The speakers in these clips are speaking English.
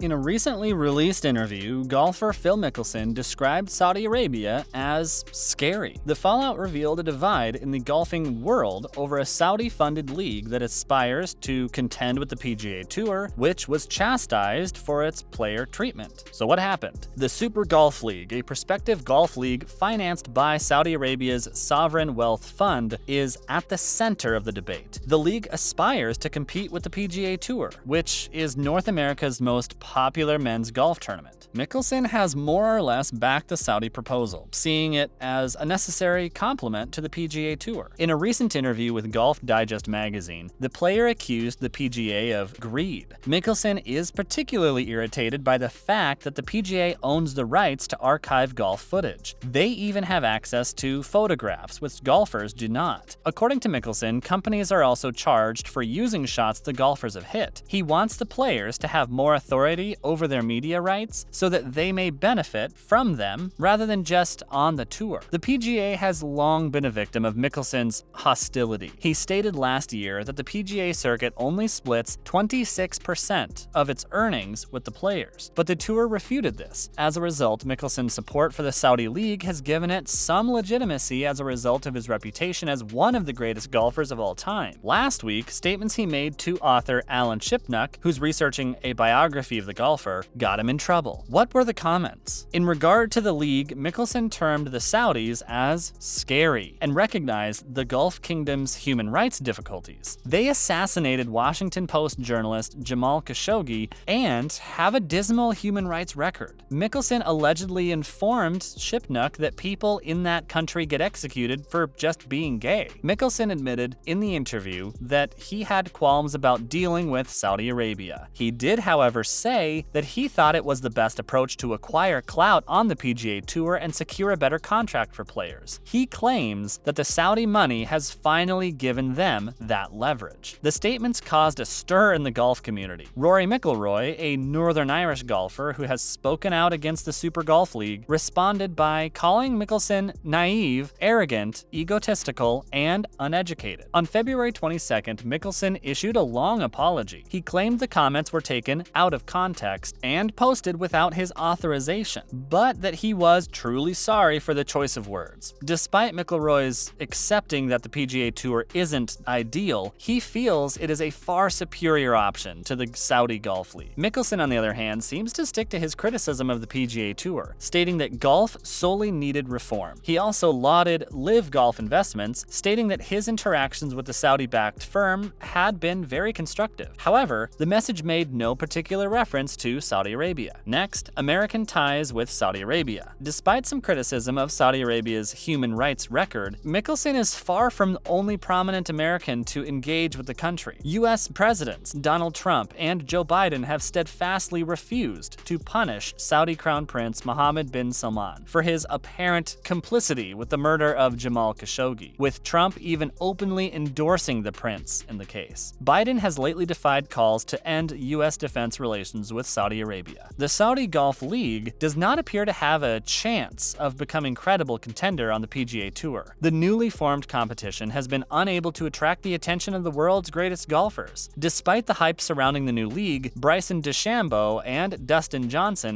In a recently released interview, golfer Phil Mickelson described Saudi Arabia as scary. The fallout revealed a divide in the golfing world over a Saudi-funded league that aspires to contend with the PGA Tour, which was chastised for its player treatment. So what happened? The Super Golf League, a prospective golf league financed by Saudi Arabia's sovereign wealth fund, is at the center of the debate. The league aspires to compete with the PGA Tour, which is North America's most popular men's golf tournament. Mickelson has more or less backed the Saudi proposal, seeing it as a necessary complement to the PGA Tour. In a recent interview with Golf Digest magazine, the player accused the PGA of greed. Mickelson is particularly irritated by the fact that the PGA owns the rights to archive golf footage. They even have access to photographs, which golfers do not. According to Mickelson, companies are also charged for using shots the golfers have hit. He wants the players to have more authority over their media rights so that they may benefit from them rather than just on the tour. The PGA has long been a victim of Mickelson's hostility. He stated last year that the PGA circuit only splits 26% of its earnings with the players, but the tour refuted this. As a result, Mickelson's support for the Saudi League has given it some legitimacy as a result of his reputation as one of the greatest golfers of all time. Last week, statements he made to author Alan Shipnuck, who's researching a biography of the golfer, got him in trouble. What were the comments? In regard to the league, Mickelson termed the Saudis as scary and recognized the Gulf Kingdom's human rights difficulties. They assassinated Washington Post journalist Jamal Khashoggi and have a dismal human rights record. Mickelson allegedly informed Shipnuck that people in that country get executed for just being gay. Mickelson admitted in the interview that he had qualms about dealing with Saudi Arabia. He did, however, say that he thought it was the best approach to acquire clout on the PGA Tour and secure a better contract for players. He claims that the Saudi money has finally given them that leverage. The statements caused a stir in the golf community. Rory McIlroy, a Northern Irish golfer who has spoken out against the Super Golf League, responded by calling Mickelson naive, arrogant, egotistical, and uneducated. On February 22nd, Mickelson issued a long apology. He claimed the comments were taken out of context and posted without his authorization, but that he was truly sorry for the choice of words. Despite McIlroy's accepting that the PGA Tour isn't ideal, he feels it is a far superior option to the Saudi Golf League. Mickelson, on the other hand, seems to stick to his criticism of the PGA Tour, stating that golf solely needed reform. He also lauded Live Golf Investments, stating that his interactions with the Saudi-backed firm had been very constructive. However, the message made no particular reference to Saudi Arabia. Next, American ties with Saudi Arabia. Despite some criticism of Saudi Arabia's human rights record, Mickelson is far from the only prominent American to engage with the country. U.S. Presidents Donald Trump and Joe Biden have steadfastly refused to punish Saudi Crown Prince Mohammed bin Salman for his apparent complicity with the murder of Jamal Khashoggi, with Trump even openly endorsing the prince in the case. Biden has lately defied calls to end U.S. defense relations with Saudi Arabia. The Saudi Golf League does not appear to have a chance of becoming credible contender on the PGA Tour. The newly formed competition has been unable to attract the attention of the world's greatest golfers. Despite the hype surrounding the new league, Bryson DeChambeau and Dustin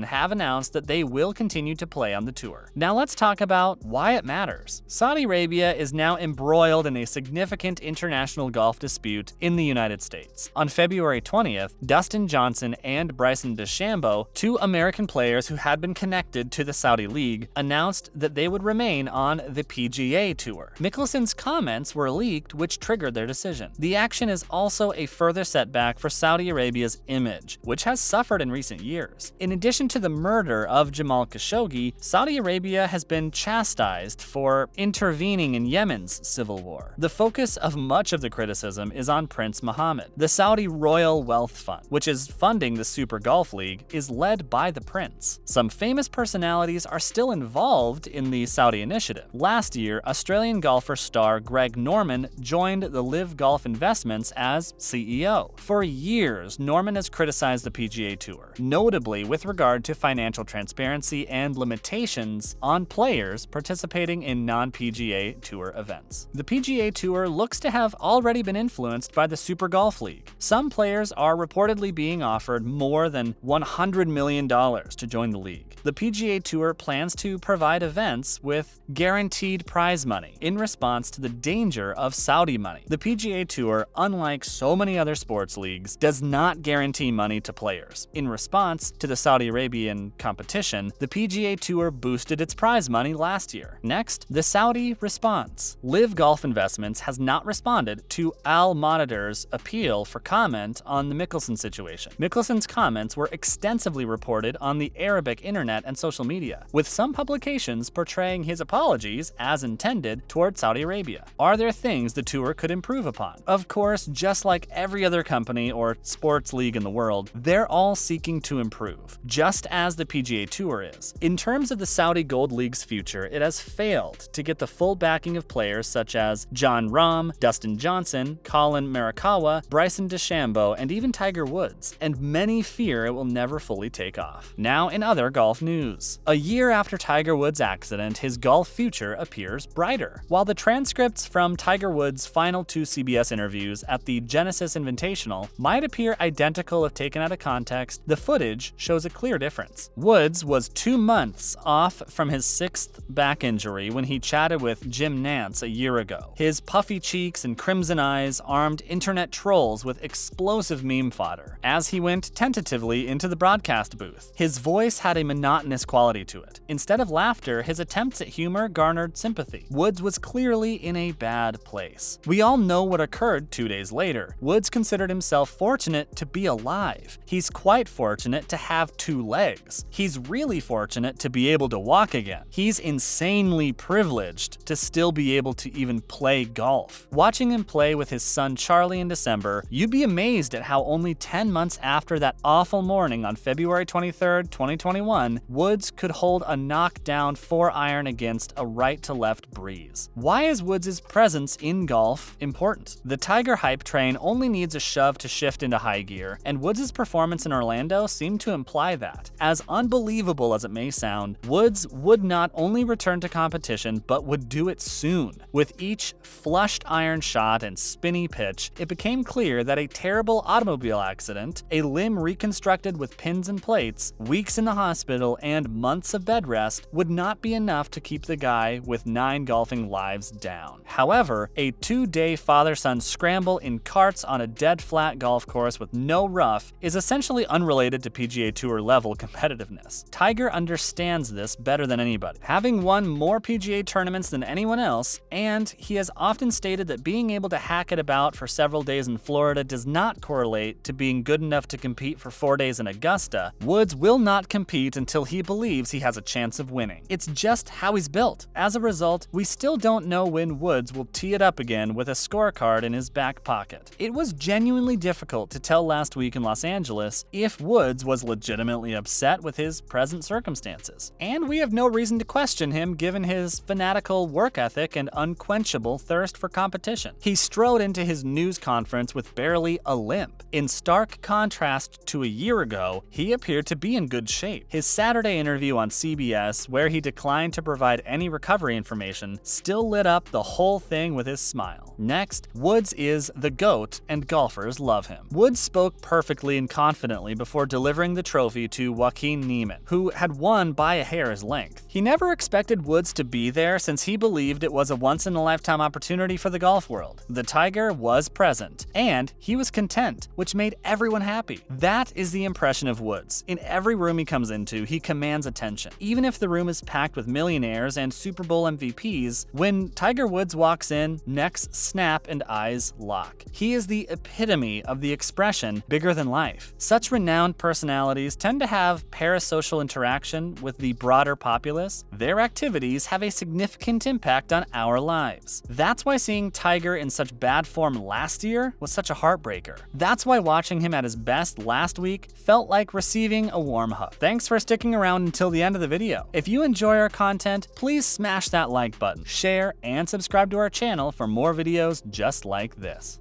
have announced that they will continue to play on the tour. Now let's talk about why it matters. Saudi Arabia is now embroiled in a significant international golf dispute in the United States. On February 20th, Dustin Johnson and Bryson DeChambeau, two American players who had been connected to the Saudi League, announced that they would remain on the PGA Tour. Mickelson's comments were leaked, which triggered their decision. The action is also a further setback for Saudi Arabia's image, which has suffered in recent years. In addition to the murder of Jamal Khashoggi, Saudi Arabia has been chastised for intervening in Yemen's civil war. The focus of much of the criticism is on Prince Mohammed. The Saudi Royal Wealth Fund, which is funding the Super Golf League, is led by the prince. Some famous personalities are still involved in the Saudi initiative. Last year, Australian golfer star Greg Norman joined the Live Golf Investments as CEO. For years, Norman has criticized the PGA Tour, notably with regard to financial transparency and limitations on players participating in non-PGA Tour events. The PGA Tour looks to have already been influenced by the Super Golf League. Some players are reportedly being offered more more than $100 million to join the league. The PGA Tour plans to provide events with guaranteed prize money in response to the danger of Saudi money. The PGA Tour, unlike so many other sports leagues, does not guarantee money to players. In response to the Saudi Arabian competition, the PGA Tour boosted its prize money last year. Next, the Saudi response. Live Golf Investments has not responded to Al Monitor's appeal for comment on the Mickelson situation. Mickelson's comments were extensively reported on the Arabic internet and social media, with some publications portraying his apologies as intended toward Saudi Arabia. Are there things the tour could improve upon? Of course, just like every other company or sports league in the world, they're all seeking to improve, just as the PGA Tour is. In terms of the Saudi Gold League's future, it has failed to get the full backing of players such as Jon Rahm, Dustin Johnson, Colin Morikawa, Bryson DeChambeau, and even Tiger Woods, and many fear it will never fully take off. Now in other golf news. A year after Tiger Woods' accident, his golf future appears brighter. While the transcripts from Tiger Woods' final 2 CBS interviews at the Genesis Invitational might appear identical if taken out of context, the footage shows a clear difference. Woods was 2 months off from his 6th back injury when he chatted with Jim Nantz a year ago. His puffy cheeks and crimson eyes armed internet trolls with explosive meme fodder as he went tentatively into the broadcast booth. His voice had a monotonous quality to it. Instead of laughter, his attempts at humor garnered sympathy. Woods was clearly in a bad place. We all know what occurred 2 days later. Woods considered himself fortunate to be alive. He's quite fortunate to have 2 legs. He's really fortunate to be able to walk again. He's insanely privileged to still be able to even play golf. Watching him play with his son Charlie in December, you'd be amazed at how only 10 months after that awful morning on February 23rd, 2021, Woods could hold a knockdown 4-iron against a right-to-left breeze. Why is Woods' presence in golf important? The Tiger hype train only needs a shove to shift into high gear, and Woods' performance in Orlando seemed to imply that. As unbelievable as it may sound, Woods would not only return to competition, but would do it soon. With each flushed iron shot and spinny pitch, it became clear that a terrible automobile accident, a limb reconstructed with pins and plates, weeks in the hospital, and months of bed rest would not be enough to keep the guy with 9 golfing lives down. However, a 2-day father-son scramble in karts on a dead flat golf course with no rough is essentially unrelated to PGA Tour level competitiveness. Tiger understands this better than anybody, having won more PGA tournaments than anyone else, and he has often stated that being able to hack it about for several days in Florida does not correlate to being good enough to compete for 4 days in Augusta. Woods will not compete until he believes he has a chance of winning. It's just how he's built. As a result, we still don't know when Woods will tee it up again with a scorecard in his back pocket. It was genuinely difficult to tell last week in Los Angeles if Woods was legitimately upset with his present circumstances. And we have no reason to question him given his fanatical work ethic and unquenchable thirst for competition. He strode into his news conference with barely a limp. In stark contrast to a year ago, he appeared to be in good shape. His Saturday interview on CBS, where he declined to provide any recovery information, still lit up the whole thing with his smile. Next, Woods is the GOAT, and golfers love him. Woods spoke perfectly and confidently before delivering the trophy to Joaquin Niemann, who had won by a hair's length. He never expected Woods to be there since he believed it was a once-in-a-lifetime opportunity for the golf world. The Tiger was present, and he was content, which made everyone happy. That is the impression of Woods. In every room he comes into, he commands attention. Even if the room is packed with millionaires and Super Bowl MVPs, when Tiger Woods walks in, necks snap and eyes lock. He is the epitome of the expression bigger than life. Such renowned personalities tend to have parasocial interaction with the broader populace. Their activities have a significant impact on our lives. That's why seeing Tiger in such bad form last year was such a heartbreaker. That's why watching him at his best last week felt like receiving a warm hug. Thanks for sticking around until the end of the video. If you enjoy our content, please smash that like button, share, and subscribe to our channel for more videos just like this.